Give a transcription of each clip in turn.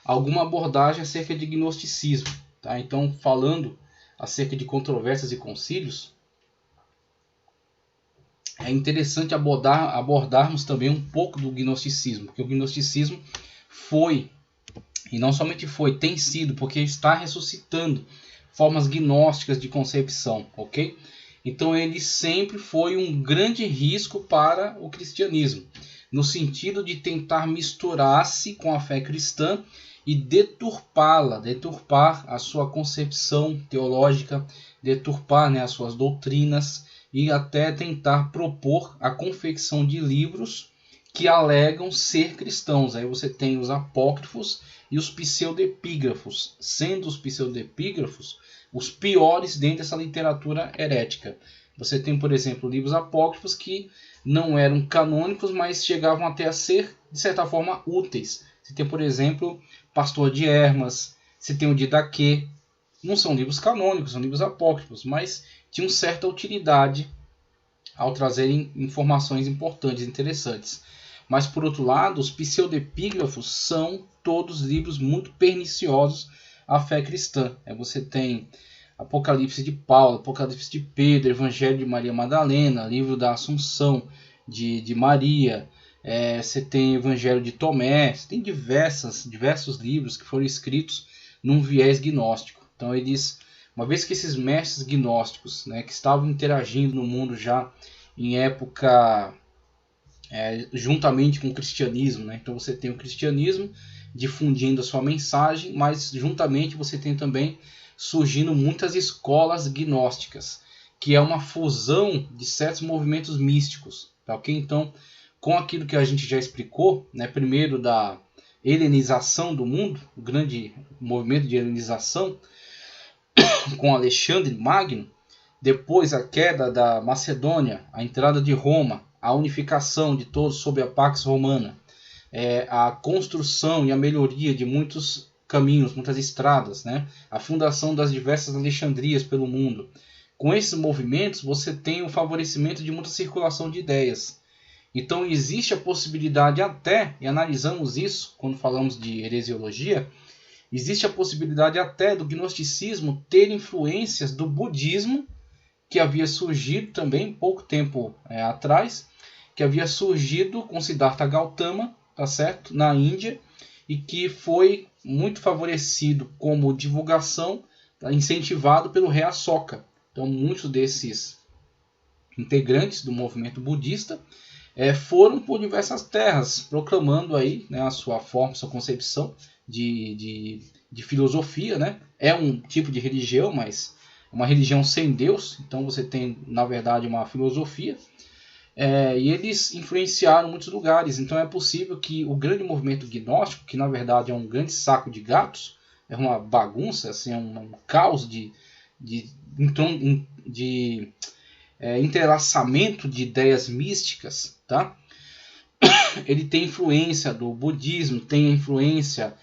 alguma abordagem acerca de gnosticismo. Tá? Então, falando acerca de controvérsias e concílios, é interessante abordarmos também um pouco do gnosticismo, porque o gnosticismo foi, e não somente foi, tem sido, porque está ressuscitando formas gnósticas de concepção, ok? Então ele sempre foi um grande risco para o cristianismo, no sentido de tentar misturar-se com a fé cristã e deturpar a sua concepção teológica, deturpar, né, as suas doutrinas e até tentar propor a confecção de livros que alegam ser cristãos. Aí você tem os apócrifos e os pseudepígrafos, sendo os pseudepígrafos os piores dentro dessa literatura herética. Você tem, por exemplo, livros apócrifos que não eram canônicos, mas chegavam até a ser, de certa forma, úteis. Você tem, por exemplo, Pastor de Hermas, você tem o Didaquê. Não são livros canônicos, são livros apócrifos, mas tinham certa utilidade ao trazerem informações importantes e interessantes. Mas, por outro lado, os pseudepígrafos são todos livros muito perniciosos à fé cristã. Você tem Apocalipse de Paulo, Apocalipse de Pedro, Evangelho de Maria Madalena, Livro da Assunção de Maria, você tem Evangelho de Tomé, você tem diversos livros que foram escritos num viés gnóstico. Então eles, uma vez que esses mestres gnósticos, né, que estavam interagindo no mundo já em época juntamente com o cristianismo, né? Então você tem o cristianismo difundindo a sua mensagem, mas juntamente você tem também surgindo muitas escolas gnósticas, que é uma fusão de certos movimentos místicos, tá ok? Então, com aquilo que a gente já explicou, né, primeiro da helenização do mundo, o grande movimento de helenização com Alexandre Magno, depois a queda da Macedônia, a entrada de Roma, a unificação de todos sob a Pax Romana, a construção e a melhoria de muitos caminhos, muitas estradas, né? A fundação das diversas Alexandrias pelo mundo. Com esses movimentos você tem o favorecimento de muita circulação de ideias. Então existe a possibilidade até, e analisamos isso quando falamos de heresiologia, existe a possibilidade até do gnosticismo ter influências do budismo, que havia surgido também pouco tempo atrás, que havia surgido com Siddhartha Gautama, tá certo? Na Índia, e que foi muito favorecido como divulgação, incentivado pelo rei Ashoka. Então muitos desses integrantes do movimento budista foram por diversas terras, proclamando aí, né, a sua forma, sua concepção de filosofia, né? É um tipo de religião, mas uma religião sem Deus. Então você tem, na verdade, uma filosofia. E eles influenciaram muitos lugares. Então é possível que o grande movimento gnóstico, que na verdade é um grande saco de gatos, é uma bagunça, assim, um caos de entrelaçamento de ideias místicas, tá? Ele tem influência do budismo, tem influência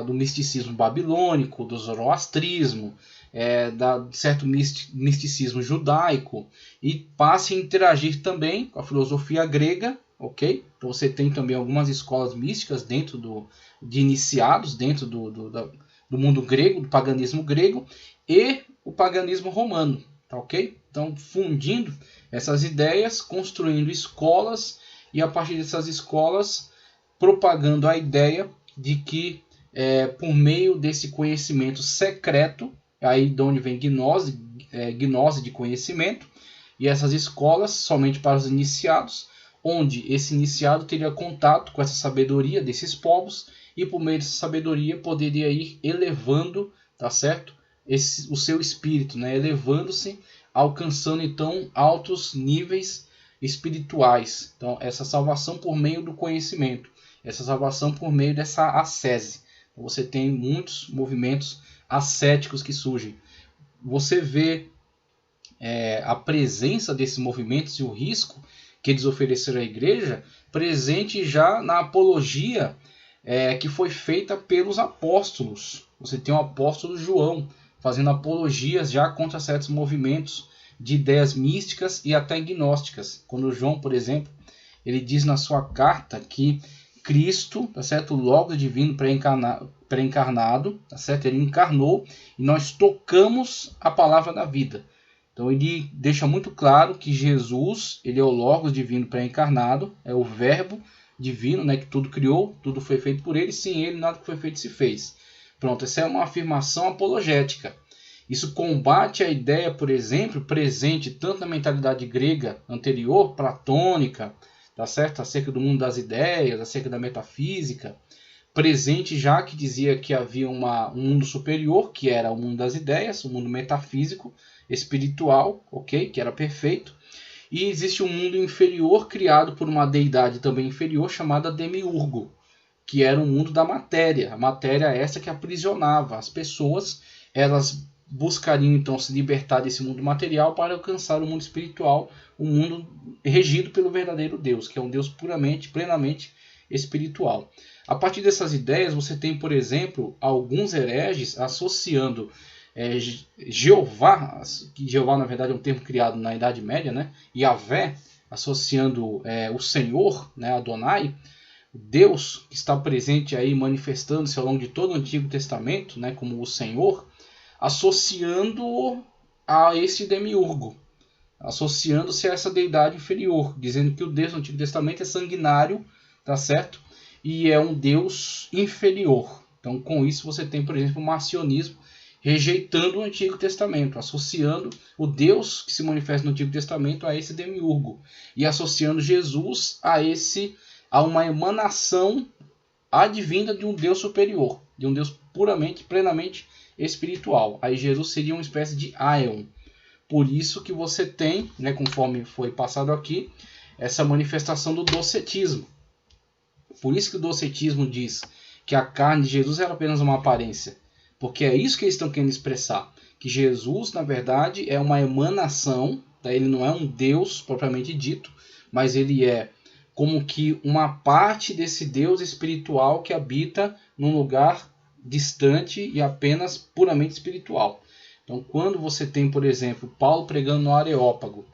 do misticismo babilônico, do zoroastrismo, de certo misticismo judaico, e passa a interagir também com a filosofia grega, ok? Então você tem também algumas escolas místicas dentro de iniciados dentro do mundo grego, do paganismo grego e o paganismo romano, tá ok? Então fundindo essas ideias, construindo escolas e a partir dessas escolas propagando a ideia de que por meio desse conhecimento secreto, aí de onde vem gnose de conhecimento, e essas escolas somente para os iniciados, onde esse iniciado teria contato com essa sabedoria desses povos e por meio dessa sabedoria poderia ir elevando, tá certo? O seu espírito, né? Elevando-se, alcançando então altos níveis espirituais. Então essa salvação por meio do conhecimento, essa salvação por meio dessa ascese. Você tem muitos movimentos ascéticos que surgem. Você vê a presença desses movimentos e o risco que eles ofereceram à igreja presente já na apologia que foi feita pelos apóstolos. Você tem o apóstolo João fazendo apologias já contra certos movimentos de ideias místicas e até gnósticas. Quando João, por exemplo, ele diz na sua carta que Cristo, tá certo? O Logos divino pré-encarnado, tá certo? Ele encarnou e nós tocamos a palavra da vida. Então ele deixa muito claro que Jesus, ele é o Logos divino pré-encarnado, é o Verbo divino, né, que tudo criou, tudo foi feito por ele, sem ele nada que foi feito se fez. Pronto, essa é uma afirmação apologética. Isso combate a ideia, por exemplo, presente tanto na mentalidade grega anterior, platônica, tá certo? Acerca do mundo das ideias, acerca da metafísica, presente já que dizia que havia um mundo superior, que era o mundo das ideias, o mundo metafísico, espiritual, ok? Que era perfeito. E existe um mundo inferior criado por uma deidade também inferior chamada Demiurgo, que era o mundo da matéria. A matéria essa que aprisionava as pessoas, elas buscariam então se libertar desse mundo material para alcançar o mundo espiritual, o mundo regido pelo verdadeiro Deus, que é um Deus puramente, plenamente espiritual. A partir dessas ideias, você tem, por exemplo, alguns hereges associando Jeová, que Jeová na verdade é um termo criado na Idade Média, né? Yahvé, associando o Senhor, né? Adonai, Deus que está presente aí, manifestando-se ao longo de todo o Antigo Testamento, né? Como o Senhor, associando a esse demiurgo, associando-se a essa deidade inferior, dizendo que o Deus do Antigo Testamento é sanguinário, tá certo? E é um Deus inferior. Então, com isso, você tem, por exemplo, o marcionismo rejeitando o Antigo Testamento, associando o Deus que se manifesta no Antigo Testamento a esse demiurgo e associando Jesus a uma emanação advinda de um Deus superior, de um Deus puramente, plenamente espiritual. Aí Jesus seria uma espécie de Aion. Por isso que você tem, né, conforme foi passado aqui, essa manifestação do docetismo. Por isso que o docetismo diz que a carne de Jesus era apenas uma aparência. Porque é isso que eles estão querendo expressar. Que Jesus, na verdade, é uma emanação, tá? Ele não é um Deus propriamente dito, mas ele é como que uma parte desse Deus espiritual que habita num lugar distante e apenas puramente espiritual. Então, quando você tem, por exemplo, Paulo pregando no Areópago,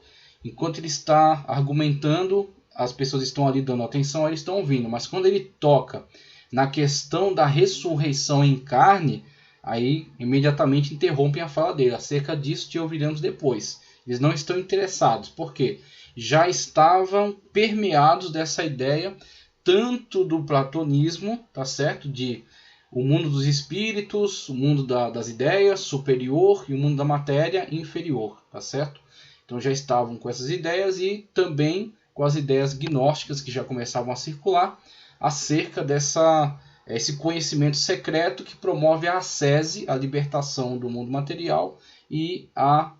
enquanto ele está argumentando, as pessoas estão ali dando atenção, eles estão ouvindo, mas quando ele toca na questão da ressurreição em carne, aí imediatamente interrompem a fala dele. Acerca disso te ouviremos depois. Eles não estão interessados. Por quê? Já estavam permeados dessa ideia tanto do platonismo, tá certo? De o mundo dos espíritos, o mundo das ideias superior e o mundo da matéria inferior, tá certo? Então já estavam com essas ideias e também com as ideias gnósticas que já começavam a circular acerca esse conhecimento secreto que promove a ascese, a libertação do mundo material e a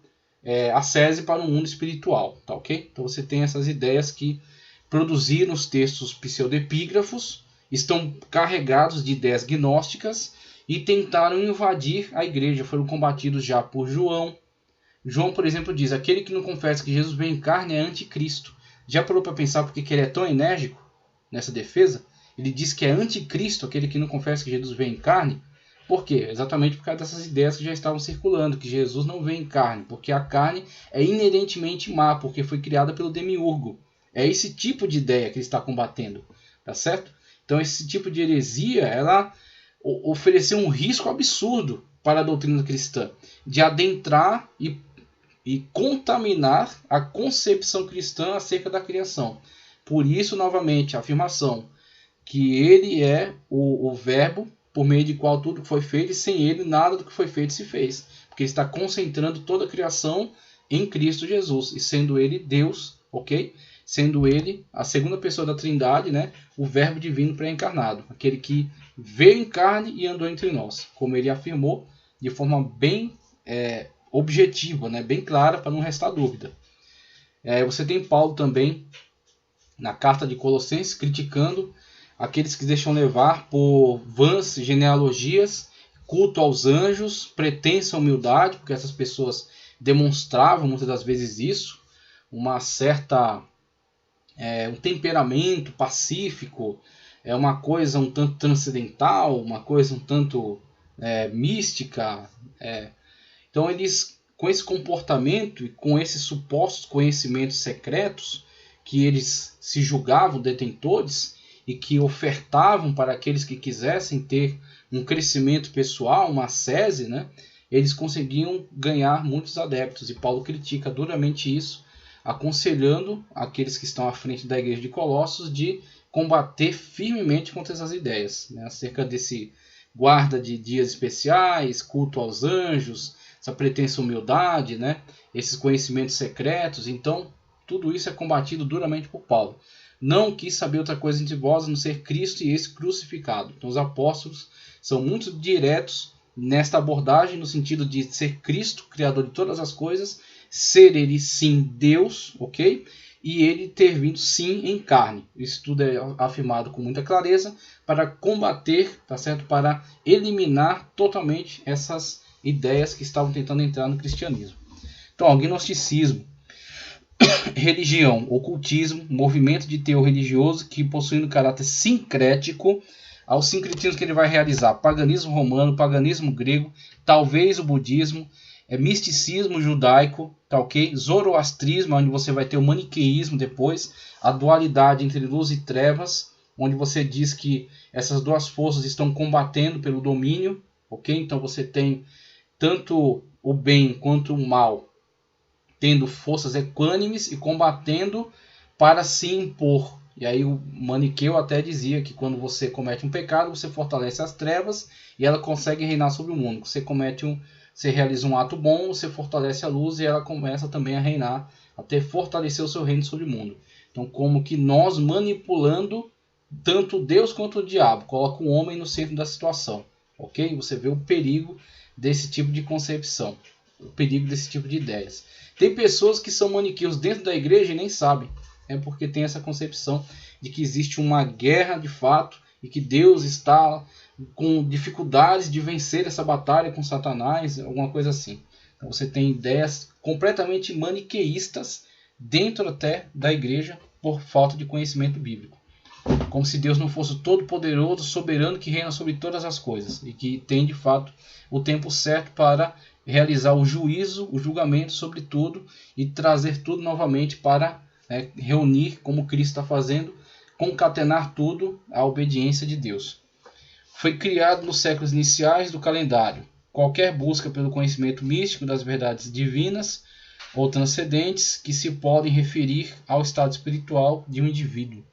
ascese para o mundo espiritual, tá ok? Então você tem essas ideias que produziram os textos pseudepígrafos, estão carregados de ideias gnósticas e tentaram invadir a igreja, foram combatidos já por João. João, por exemplo, diz, aquele que não confessa que Jesus veio em carne é anticristo. Já parou para pensar por que ele é tão enérgico nessa defesa? Ele diz que é anticristo, aquele que não confessa que Jesus veio em carne. Por quê? Exatamente por causa dessas ideias que já estavam circulando, que Jesus não veio em carne, porque a carne é inerentemente má, porque foi criada pelo demiurgo. É esse tipo de ideia que ele está combatendo, tá certo? Então esse tipo de heresia, ela ofereceu um risco absurdo para a doutrina cristã, de adentrar e contaminar a concepção cristã acerca da criação. Por isso, novamente, a afirmação que ele é o verbo por meio de qual tudo foi feito e sem ele nada do que foi feito se fez. Porque ele está concentrando toda a criação em Cristo Jesus e sendo ele Deus, ok? Sendo ele a segunda pessoa da Trindade, né? O verbo divino pré-encarnado, aquele que veio em carne e andou entre nós, como ele afirmou de forma bem objetiva, né? Bem clara para não restar dúvida. Você tem Paulo também na carta de Colossenses criticando aqueles que deixam levar por vãs genealogias, culto aos anjos, pretensa humildade, porque essas pessoas demonstravam muitas das vezes isso, uma certa um temperamento pacífico, uma coisa um tanto transcendental, uma coisa um tanto mística. Então eles, com esse comportamento e com esses supostos conhecimentos secretos que eles se julgavam detentores, e que ofertavam para aqueles que quisessem ter um crescimento pessoal, uma ascese, né, eles conseguiam ganhar muitos adeptos. E Paulo critica duramente isso, aconselhando aqueles que estão à frente da igreja de Colossos de combater firmemente contra essas ideias, né, acerca desse guarda de dias especiais, culto aos anjos, essa pretensa humildade, né, esses conhecimentos secretos. Então, tudo isso é combatido duramente por Paulo. Não quis saber outra coisa entre vós, a não ser Cristo e esse crucificado. Então, os apóstolos são muito diretos nesta abordagem, no sentido de ser Cristo, criador de todas as coisas, ser ele sim Deus, ok? E ele ter vindo sim em carne. Isso tudo é afirmado com muita clareza para combater, tá certo? Para eliminar totalmente essas ideias que estavam tentando entrar no cristianismo. Então, o gnosticismo, religião, ocultismo, movimento de teor religioso que possuindo caráter sincrético aos sincretismos que ele vai realizar: paganismo romano, paganismo grego, talvez o budismo, misticismo judaico, tá ok? Zoroastrismo, onde você vai ter o maniqueísmo depois, a dualidade entre luz e trevas, onde você diz que essas duas forças estão combatendo pelo domínio, ok? Então você tem tanto o bem quanto o mal tendo forças equânimes e combatendo para se impor. E aí o maniqueu até dizia que quando você comete um pecado, você fortalece as trevas e ela consegue reinar sobre o mundo. Você realiza um ato bom, você fortalece a luz e ela começa também a reinar, até fortalecer o seu reino sobre o mundo. Então, como que nós manipulando tanto Deus quanto o diabo, coloca o homem no centro da situação, ok? Você vê o perigo desse tipo de concepção, o perigo desse tipo de ideias. Tem pessoas que são maniqueus dentro da igreja e nem sabem. É porque tem essa concepção de que existe uma guerra de fato e que Deus está com dificuldades de vencer essa batalha com Satanás, alguma coisa assim. Então você tem ideias completamente maniqueístas dentro até da igreja por falta de conhecimento bíblico. Como se Deus não fosse todo-poderoso, soberano, que reina sobre todas as coisas e que tem de fato o tempo certo para realizar o juízo, o julgamento sobre tudo e trazer tudo novamente para reunir, como Cristo está fazendo, concatenar tudo à obediência de Deus. Foi criado nos séculos iniciais do calendário. Qualquer busca pelo conhecimento místico das verdades divinas ou transcendentes que se podem referir ao estado espiritual de um indivíduo.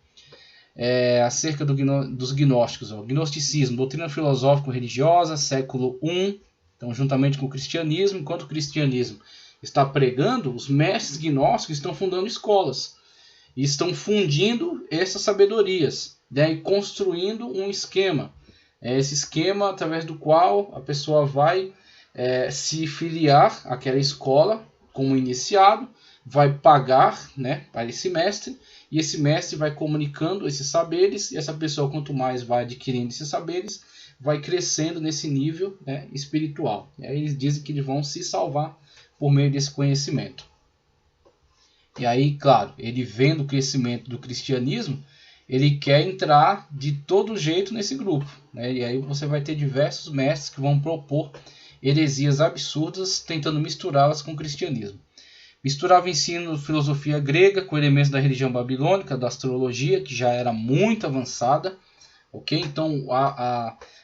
Acerca dos gnósticos, gnosticismo, doutrina filosófico-religiosa, século I, então juntamente com o cristianismo. Enquanto o cristianismo está pregando, os mestres gnósticos estão fundando escolas e estão fundindo essas sabedorias, e construindo um esquema. Esse esquema através do qual a pessoa vai se filiar àquela escola como iniciado, vai pagar para esse mestre, e esse mestre vai comunicando esses saberes, e essa pessoa, quanto mais vai adquirindo esses saberes, vai crescendo nesse nível espiritual. E aí eles dizem que eles vão se salvar por meio desse conhecimento. E aí, claro, ele vendo o crescimento do cristianismo, ele quer entrar de todo jeito nesse grupo. E aí você vai ter diversos mestres que vão propor heresias absurdas, tentando misturá-las com o cristianismo. Misturava o ensino de filosofia grega com elementos da religião babilônica, da astrologia, que já era muito avançada. Okay? Então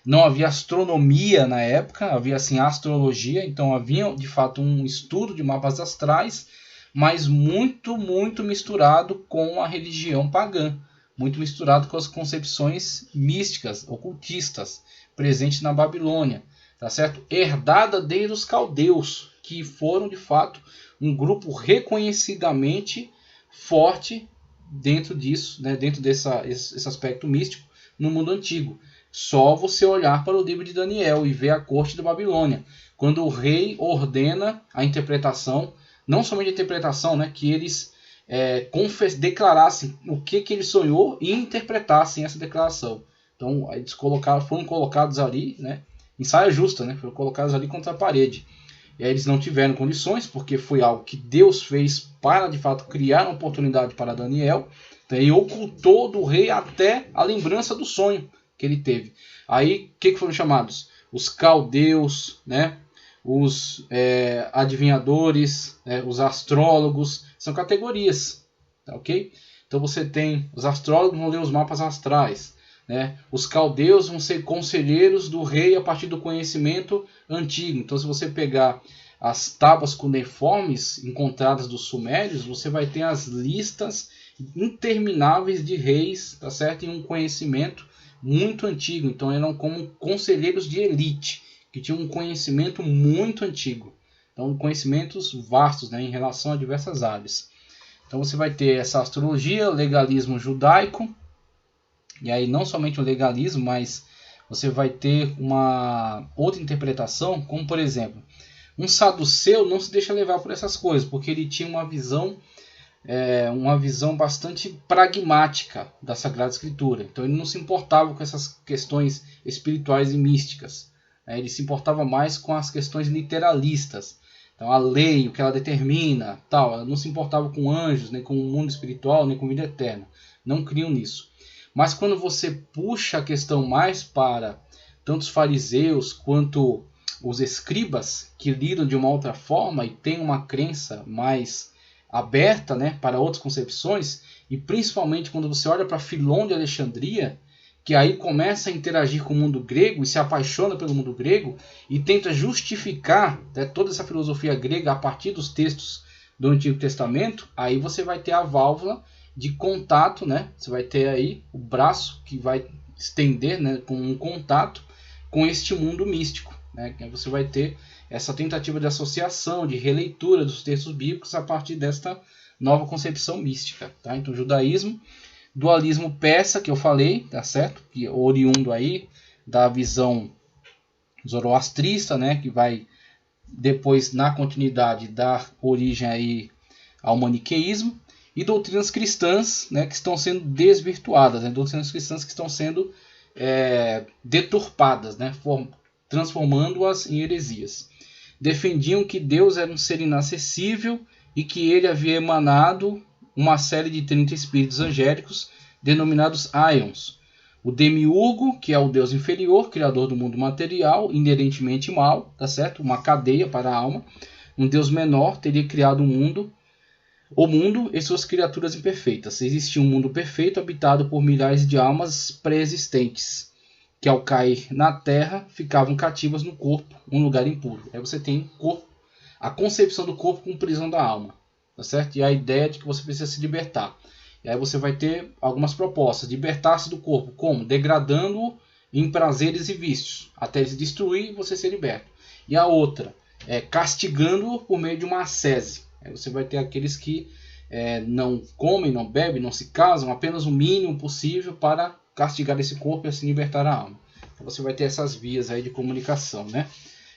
não havia astronomia na época, havia assim astrologia. Então havia de fato um estudo de mapas astrais, mas muito misturado com a religião pagã, muito misturado com as concepções místicas, ocultistas, presentes na Babilônia, tá certo? Herdada desde os caldeus, que foram de fato um grupo reconhecidamente forte dentro disso, dentro desse aspecto místico no mundo antigo. Só você olhar para o livro de Daniel e ver a corte da Babilônia, quando o rei ordena a interpretação, não somente a interpretação, que eles declarassem o que ele sonhou e interpretassem essa declaração. Então eles foram colocados ali, em saia justa, foram colocados ali contra a parede. E aí eles não tiveram condições, porque foi algo que Deus fez para, de fato, criar uma oportunidade para Daniel. Então, ele ocultou do rei até a lembrança do sonho que ele teve. Aí, o que foram chamados? Os caldeus, os adivinhadores, os astrólogos, são categorias. Tá, ok? Então você tem os astrólogos vão ler os mapas astrais, né? Os caldeus vão ser conselheiros do rei a partir do conhecimento antigo. Então se você pegar as tábuas cuneiformes encontradas dos sumérios, você vai ter as listas intermináveis de reis, tá certo? E um conhecimento muito antigo. Então eram como conselheiros de elite, que tinham um conhecimento muito antigo. Então conhecimentos vastos, né, em relação a diversas áreas. Então você vai ter essa astrologia, legalismo judaico, e aí não somente o legalismo, mas você vai ter uma outra interpretação, como por exemplo, um saduceu não se deixa levar por essas coisas, porque ele tinha uma visão bastante pragmática da Sagrada Escritura. Então ele não se importava com essas questões espirituais e místicas, né? Ele se importava mais com as questões literalistas. Então a lei, o que ela determina, tal, ela não se importava com anjos, nem com o mundo espiritual, nem com vida eterna. Não criam nisso. Mas quando você puxa a questão mais para tanto os fariseus quanto os escribas, que lidam de uma outra forma e têm uma crença mais aberta, né, para outras concepções, e principalmente quando você olha para Filon de Alexandria, que aí começa a interagir com o mundo grego e se apaixona pelo mundo grego e tenta justificar, né, toda essa filosofia grega a partir dos textos do Antigo Testamento, aí você vai ter a válvula de contato, né? Você vai ter aí o braço que vai estender, né, com um contato com este mundo místico, né? Você vai ter essa tentativa de associação, de releitura dos textos bíblicos a partir desta nova concepção mística, tá? Então, judaísmo, dualismo persa, que eu falei, tá certo? Que é oriundo aí da visão zoroastrista, né? Que vai depois, na continuidade, dar origem aí ao maniqueísmo. E doutrinas cristãs, né, que estão sendo desvirtuadas, né? Doutrinas cristãs que estão sendo deturpadas, né? Transformando-as em heresias. Defendiam que Deus era um ser inacessível e que ele havia emanado uma série de 30 espíritos angélicos denominados Aions. O demiurgo, que é o Deus inferior, criador do mundo material, inerentemente mal, tá certo? Uma cadeia para a alma. Um Deus menor teria criado o mundo e suas criaturas imperfeitas. Existia um mundo perfeito habitado por milhares de almas pré-existentes, que ao cair na terra ficavam cativas no corpo, um lugar impuro. Aí você tem corpo, a concepção do corpo como prisão da alma, tá certo? E a ideia de que você precisa se libertar. E aí você vai ter algumas propostas: libertar-se do corpo, como? Degradando-o em prazeres e vícios, até ele se destruir e você ser liberto. E a outra é castigando-o por meio de uma ascese. Aí você vai ter aqueles que não comem, não bebem, não se casam, apenas o mínimo possível para castigar esse corpo e assim libertar a alma. Então você vai ter essas vias aí de comunicação, né?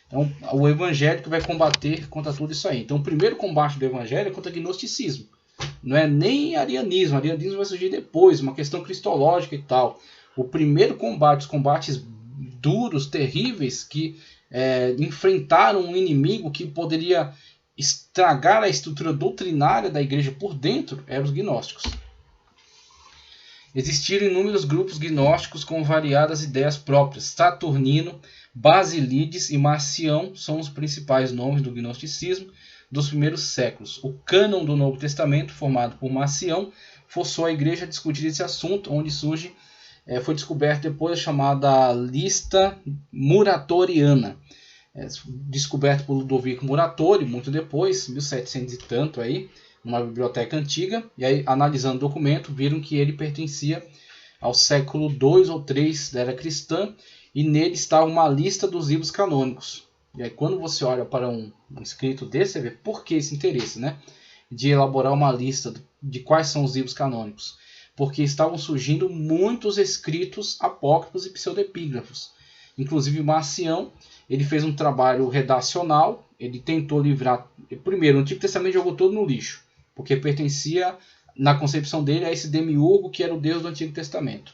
Então o evangélico vai combater contra tudo isso aí. Então o primeiro combate do evangelho é contra o gnosticismo. Não é nem arianismo. Arianismo vai surgir depois, uma questão cristológica e tal. O primeiro combate, os combates duros, terríveis, que enfrentaram um inimigo que poderia estragar a estrutura doutrinária da igreja por dentro, eram os gnósticos. Existiram inúmeros grupos gnósticos com variadas ideias próprias. Saturnino, Basílides e Marcião são os principais nomes do gnosticismo dos primeiros séculos. O cânon do Novo Testamento, formado por Marcião, forçou a igreja a discutir esse assunto, onde foi descoberta depois a chamada lista muratoriana, descoberto por Ludovico Muratori, muito depois, 1700 e tanto aí, numa biblioteca antiga, e aí analisando o documento, viram que ele pertencia ao século 2 ou 3 da era cristã, e nele estava uma lista dos livros canônicos. E aí quando você olha para um escrito desse, você vê por que esse interesse, né? De elaborar uma lista de quais são os livros canônicos. Porque estavam surgindo muitos escritos apócrifos e pseudepígrafos. Inclusive Marcião, ele fez um trabalho redacional, ele tentou livrar... Primeiro, o Antigo Testamento jogou todo no lixo, porque pertencia, na concepção dele, a esse demiurgo que era o Deus do Antigo Testamento.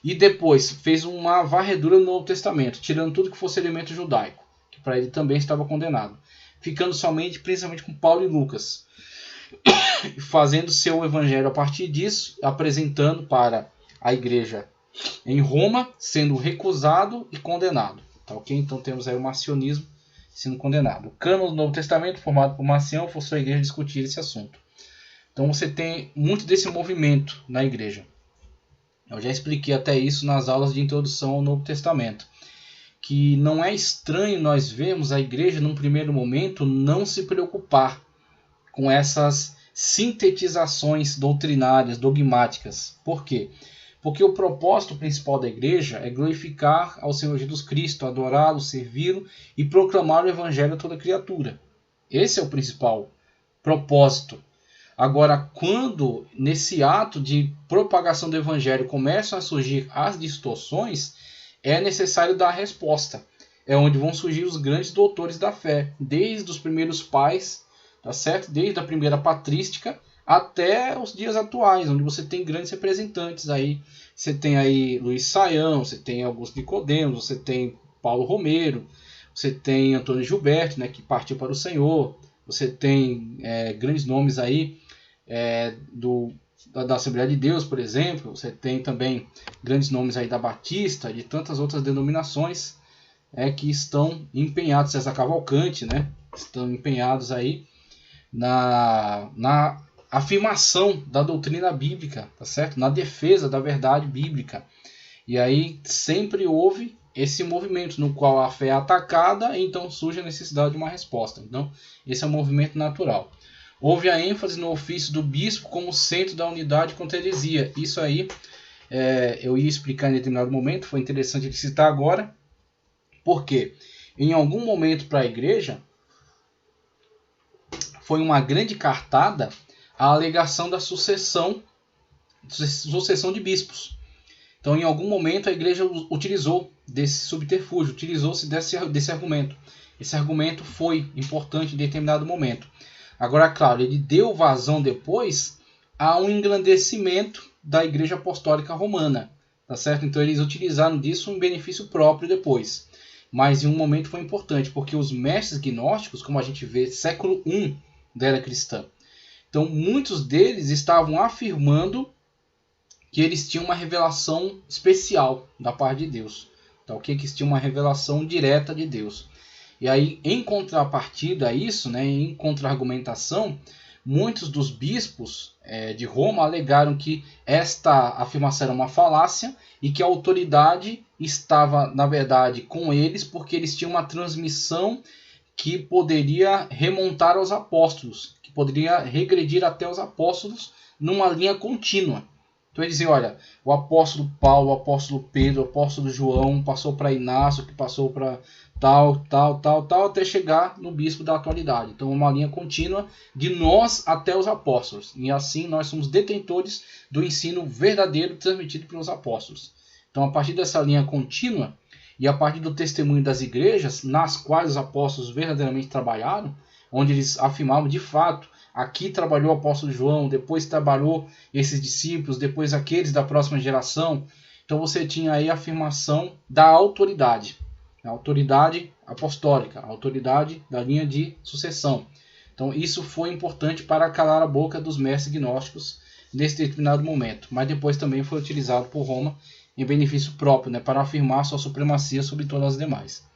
E depois fez uma varredura no Novo Testamento, tirando tudo que fosse elemento judaico, que para ele também estava condenado. Ficando principalmente com Paulo e Lucas. Fazendo seu evangelho a partir disso, apresentando para a igreja em Roma, sendo recusado e condenado. Tá, ok? Então temos aí o marcionismo sendo condenado. O cânon do Novo Testamento, formado por Marcião, forçou a igreja a discutir esse assunto. Então você tem muito desse movimento na igreja. Eu já expliquei até isso nas aulas de introdução ao Novo Testamento. Que não é estranho nós vermos a igreja, num primeiro momento, não se preocupar com essas sintetizações doutrinárias, dogmáticas. Por quê? Porque o propósito principal da igreja é glorificar ao Senhor Jesus Cristo, adorá-lo, servi-lo e proclamar o evangelho a toda criatura. Esse é o principal propósito. Agora, quando nesse ato de propagação do evangelho começam a surgir as distorções, é necessário dar a resposta. É onde vão surgir os grandes doutores da fé, desde os primeiros pais, tá certo? Desde a primeira patrística até os dias atuais, onde você tem grandes representantes aí. Você tem aí Luiz Saião, você tem Augusto Nicodemos, você tem Paulo Romero, você tem Antônio Gilberto, né, que partiu para o Senhor. Você tem grandes nomes aí da Assembleia de Deus, por exemplo. Você tem também grandes nomes aí da Batista, de tantas outras denominações que estão empenhados, César Cavalcante, né? Estão empenhados aí na afirmação da doutrina bíblica, tá certo? Na defesa da verdade bíblica. E aí sempre houve esse movimento no qual a fé é atacada e então surge a necessidade de uma resposta. Então esse é um movimento natural. Houve a ênfase no ofício do bispo como centro da unidade contra a heresia. Isso aí eu ia explicar em determinado momento, foi interessante citar agora, porque em algum momento para a igreja foi uma grande cartada a alegação da sucessão de bispos. Então em algum momento a igreja utilizou desse subterfúgio, utilizou-se desse argumento. Esse argumento foi importante em determinado momento. Agora, claro, ele deu vazão depois a um engrandecimento da Igreja Apostólica Romana, tá certo? Então eles utilizaram disso em benefício próprio depois. Mas em um momento foi importante, porque os mestres gnósticos, como a gente vê, século I da era cristã, então muitos deles estavam afirmando que eles tinham uma revelação especial da parte de Deus, tá? Que eles tinham uma revelação direta de Deus. E aí, em contrapartida a isso, né, em contra-argumentação, muitos dos bispos de Roma alegaram que esta afirmação era uma falácia e que a autoridade estava, na verdade, com eles, porque eles tinham uma transmissão que poderia remontar aos apóstolos, que poderia regredir até os apóstolos numa linha contínua. Então eles diziam, olha, o apóstolo Paulo, o apóstolo Pedro, o apóstolo João passou para Inácio, que passou para tal, até chegar no bispo da atualidade. Então uma linha contínua de nós até os apóstolos. E assim nós somos detentores do ensino verdadeiro transmitido pelos apóstolos. Então a partir dessa linha contínua e a partir do testemunho das igrejas nas quais os apóstolos verdadeiramente trabalharam, onde eles afirmavam de fato, aqui trabalhou o apóstolo João, depois trabalhou esses discípulos, depois aqueles da próxima geração. Então você tinha aí a afirmação da autoridade. A autoridade apostólica, a autoridade da linha de sucessão. Então isso foi importante para calar a boca dos mestres gnósticos nesse determinado momento. Mas depois também foi utilizado por Roma em benefício próprio, né, para afirmar sua supremacia sobre todas as demais.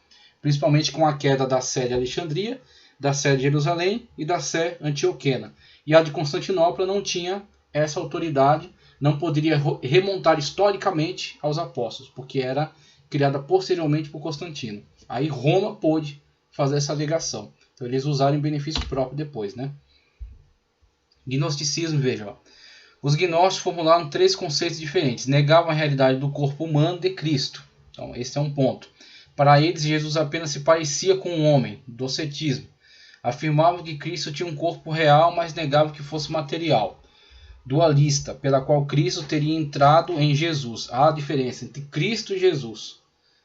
Principalmente com a queda da Sé de Alexandria, da Sé de Jerusalém e da Sé antioquena. E a de Constantinopla não tinha essa autoridade, não poderia remontar historicamente aos apóstolos, porque era criada posteriormente por Constantino. Aí Roma pôde fazer essa alegação. Então eles usaram em benefício próprio depois, né? Gnosticismo, veja. Ó. Os gnósticos formularam 3 conceitos diferentes. Negavam a realidade do corpo humano de Cristo. Então esse é um ponto. Para eles, Jesus apenas se parecia com um homem, docetismo. Afirmavam que Cristo tinha um corpo real, mas negavam que fosse material. Dualista, pela qual Cristo teria entrado em Jesus. Há a diferença entre Cristo e Jesus.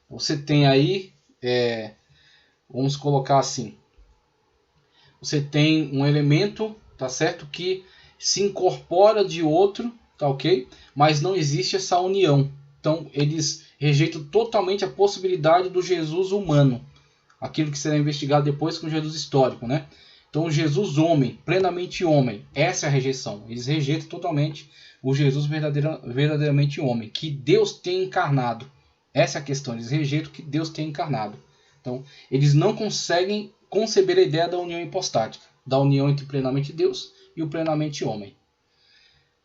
Você tem aí, vamos colocar assim, você tem um elemento, tá certo, que se incorpora de outro, tá ok? Mas não existe essa união. Então eles rejeitam totalmente a possibilidade do Jesus humano, aquilo que será investigado depois com o Jesus histórico, né? Então o Jesus homem, plenamente homem, essa é a rejeição. Eles rejeitam totalmente o Jesus verdadeiramente homem, que Deus tem encarnado. Essa é a questão, eles rejeitam que Deus tem encarnado. Então, eles não conseguem conceber a ideia da união hipostática, da união entre plenamente Deus e o plenamente homem.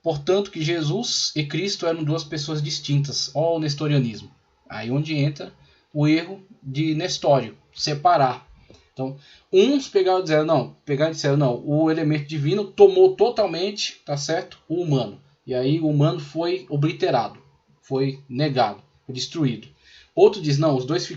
portanto, que Jesus e Cristo eram duas pessoas distintas. Ó, o nestorianismo. Aí onde entra o erro de Nestório, separar. Então, uns pegaram e disseram, não, o elemento divino tomou totalmente, tá certo, o humano. E aí o humano foi obliterado, foi negado, foi destruído. Outro diz, não, os dois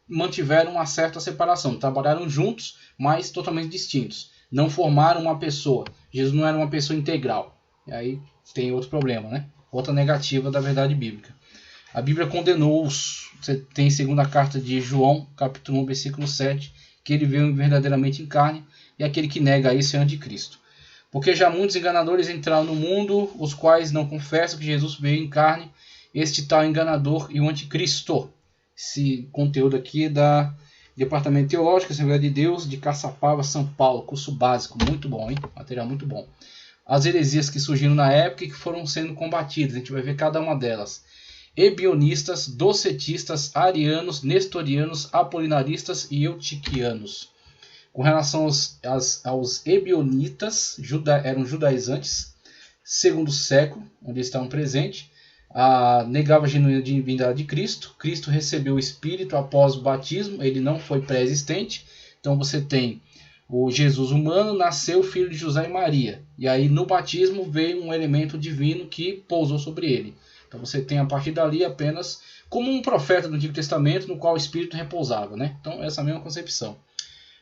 mantiveram uma certa separação, trabalharam juntos, mas totalmente distintos. Não formaram uma pessoa. Jesus não era uma pessoa integral. E aí tem outro problema, né? Outra negativa da verdade bíblica. A Bíblia condenou-os. Você tem segunda carta de João, capítulo 1, versículo 7, que ele veio verdadeiramente em carne, e aquele que nega isso é anticristo. Porque já muitos enganadores entraram no mundo, os quais não confessam que Jesus veio em carne, este tal enganador e o anticristo. Esse conteúdo aqui é da Departamento Teológico, Assembleia de Deus, de Caçapava, São Paulo, curso básico, muito bom, hein? Material muito bom. As heresias que surgiram na época e que foram sendo combatidas, a gente vai ver cada uma delas. Ebionistas, docetistas, arianos, nestorianos, apolinaristas e eutiquianos. Com relação aos ebionitas, eram judaizantes, segundo século, onde eles estavam presentes, negava a genuína divindade de Cristo. Cristo recebeu o Espírito após o batismo, ele não foi pré-existente. Então você tem o Jesus humano, nasceu filho de José e Maria. E aí no batismo veio um elemento divino que pousou sobre ele. Então você tem a partir dali apenas como um profeta do Antigo Testamento no qual o Espírito repousava, né? Então essa mesma concepção.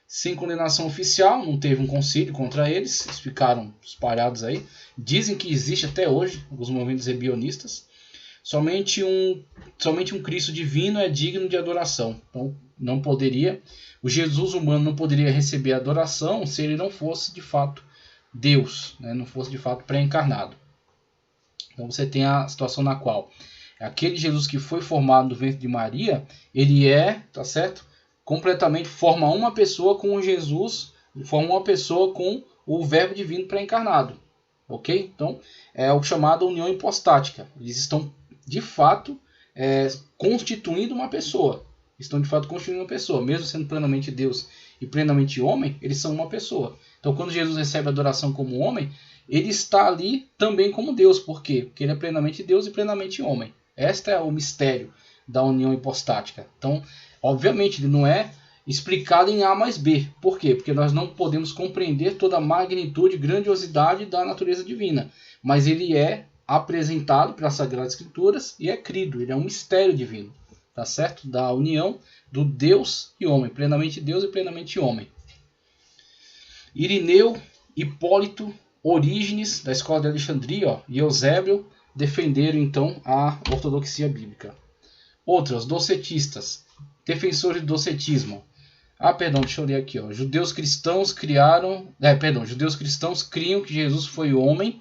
Sem condenação oficial, não teve um concílio contra eles, eles ficaram espalhados aí. Dizem que existe até hoje os movimentos ebionistas. Somente um Cristo divino é digno de adoração. Então não poderia, o Jesus humano não poderia receber adoração se ele não fosse de fato Deus, né? Não fosse de fato pré-encarnado. Então você tem a situação na qual aquele Jesus que foi formado no ventre de Maria, ele tá certo? Completamente forma uma pessoa com o Jesus, forma uma pessoa com o Verbo divino pré-encarnado. Ok? Então é o chamado união hipostática. Eles estão de fato constituindo uma pessoa. Estão de fato constituindo uma pessoa. Mesmo sendo plenamente Deus e plenamente homem, eles são uma pessoa. Então quando Jesus recebe a adoração como homem, ele está ali também como Deus. Por quê? Porque ele é plenamente Deus e plenamente homem. Este é o mistério da união hipostática. Então, obviamente, ele não é explicado em A mais B. Por quê? Porque nós não podemos compreender toda a magnitude e grandiosidade da natureza divina. Mas ele é apresentado pelas Sagradas Escrituras e é crido. Ele é um mistério divino. Tá certo? Da união do Deus e homem. Plenamente Deus e plenamente homem. Irineu, Hipólito, Orígenes, da escola de Alexandria, e Eusébio defenderam então a ortodoxia bíblica. Outros, docetistas, defensores do docetismo. Deixa eu ler aqui. Judeus cristãos criam que Jesus foi homem,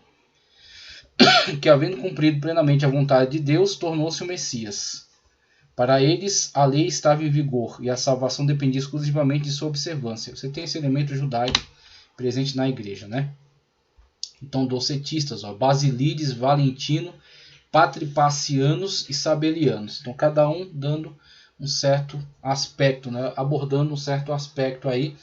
que havendo cumprido plenamente a vontade de Deus, tornou-se o Messias. Para eles, a lei estava em vigor e a salvação dependia exclusivamente de sua observância. Você tem esse elemento judaico presente na igreja, né? Então, docetistas, Basilides, Valentino, Patripacianos e Sabelianos. Então, cada um dando um certo aspecto, né? Abordando um certo aspecto aí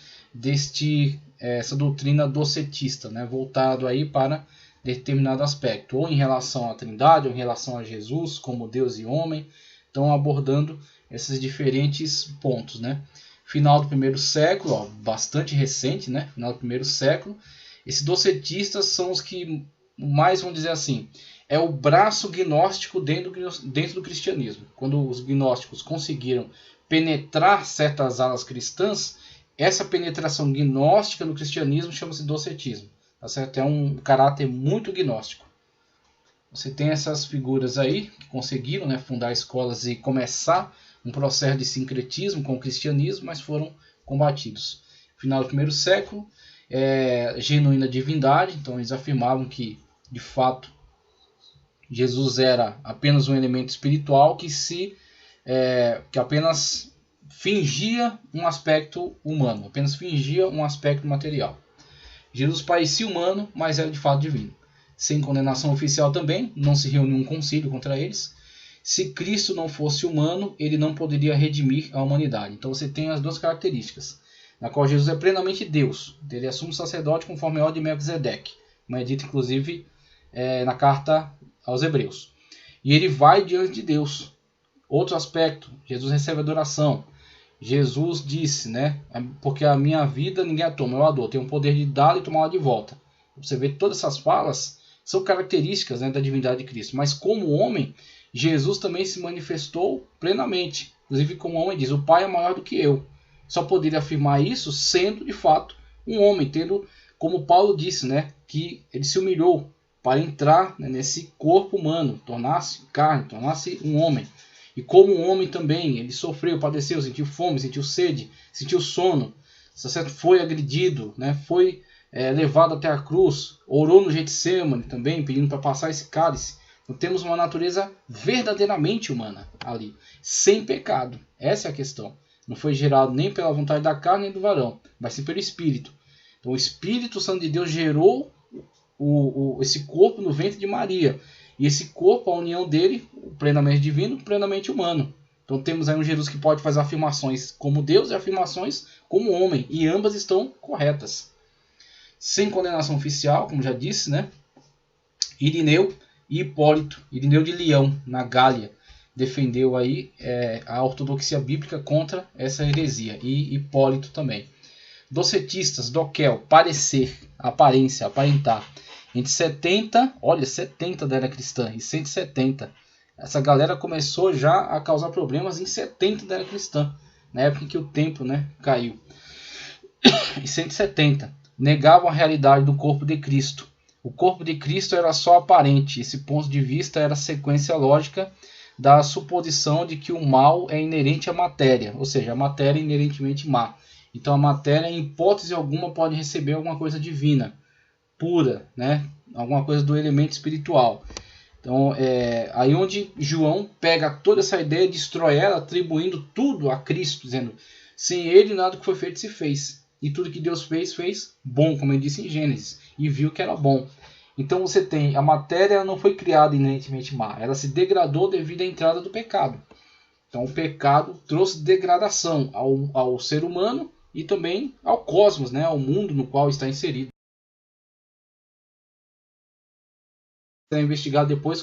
essa doutrina docetista, né? Voltado aí para determinado aspecto, ou em relação à Trindade, ou em relação a Jesus como Deus e homem. Então, abordando esses diferentes pontos, né? Final do primeiro século, bastante recente, né? Final do primeiro século. Esses docetistas são os que mais, vamos dizer assim, é o braço gnóstico dentro do cristianismo. Quando os gnósticos conseguiram penetrar certas alas cristãs, essa penetração gnóstica no cristianismo chama-se docetismo. Tá certo? É um caráter muito gnóstico. Você tem essas figuras aí que conseguiram, né, fundar escolas e começar um processo de sincretismo com o cristianismo, mas foram combatidos. Final do primeiro século, genuína divindade, então eles afirmavam que, de fato, Jesus era apenas um elemento espiritual que apenas fingia um aspecto humano, apenas fingia um aspecto material. Jesus parecia humano, mas era de fato divino. Sem condenação oficial também, não se reuniu um concílio contra eles. Se Cristo não fosse humano, ele não poderia redimir a humanidade. Então você tem as duas características, na qual Jesus é plenamente Deus. Ele é sumo sacerdote conforme a ordem de Melquisedeque, como é dito inclusive na carta aos Hebreus. E ele vai diante de Deus. Outro aspecto, Jesus recebe adoração. Jesus disse, né? Porque a minha vida ninguém a toma, eu a dou. Tenho o poder de dar e tomá-la de volta. Você vê que todas essas falas são características, né, da divindade de Cristo. Mas como homem, Jesus também se manifestou plenamente. Inclusive como homem diz, o Pai é maior do que eu. Só poderia afirmar isso sendo de fato um homem, tendo, como Paulo disse, né, que ele se humilhou para entrar, né, nesse corpo humano, tornar-se carne, tornar-se um homem. E como um homem também, ele sofreu, padeceu, sentiu fome, sentiu sede, sentiu sono, foi agredido, né, foi levado até a cruz, orou no Getsêmani também, pedindo para passar esse cálice. Então temos uma natureza verdadeiramente humana ali, sem pecado. Essa é a questão. Não foi gerado nem pela vontade da carne nem do varão, mas sim pelo Espírito. Então o Espírito Santo de Deus gerou esse corpo no ventre de Maria. E esse corpo, a união dele, plenamente divino, plenamente humano. Então temos aí um Jesus que pode fazer afirmações como Deus e afirmações como homem. E ambas estão corretas. Sem condenação oficial, como já disse, né? Irineu e Hipólito, Irineu de Leão, na Gália, defendeu aí a ortodoxia bíblica contra essa heresia. E Hipólito também. Docetistas, doquel, parecer, aparência, aparentar. Entre 70, olha, 70 da era cristã e 170. Essa galera começou já a causar problemas em 70 da era cristã, na época em que o templo, né, caiu. E 170. Negavam a realidade do corpo de Cristo. O corpo de Cristo era só aparente. Esse ponto de vista era a sequência lógica da suposição de que o mal é inerente à matéria, ou seja, a matéria é inerentemente má. Então a matéria, em hipótese alguma, pode receber alguma coisa divina, pura, né? Alguma coisa do elemento espiritual. Então aí onde João pega toda essa ideia, destrói ela, atribuindo tudo a Cristo, dizendo, sem ele nada que foi feito se fez. E tudo que Deus fez, fez bom, como ele disse em Gênesis, e viu que era bom. Então você tem, a matéria não foi criada inerentemente má, ela se degradou devido à entrada do pecado. Então o pecado trouxe degradação ao ser humano e também ao cosmos, né, ao mundo no qual está inserido. É investigado depois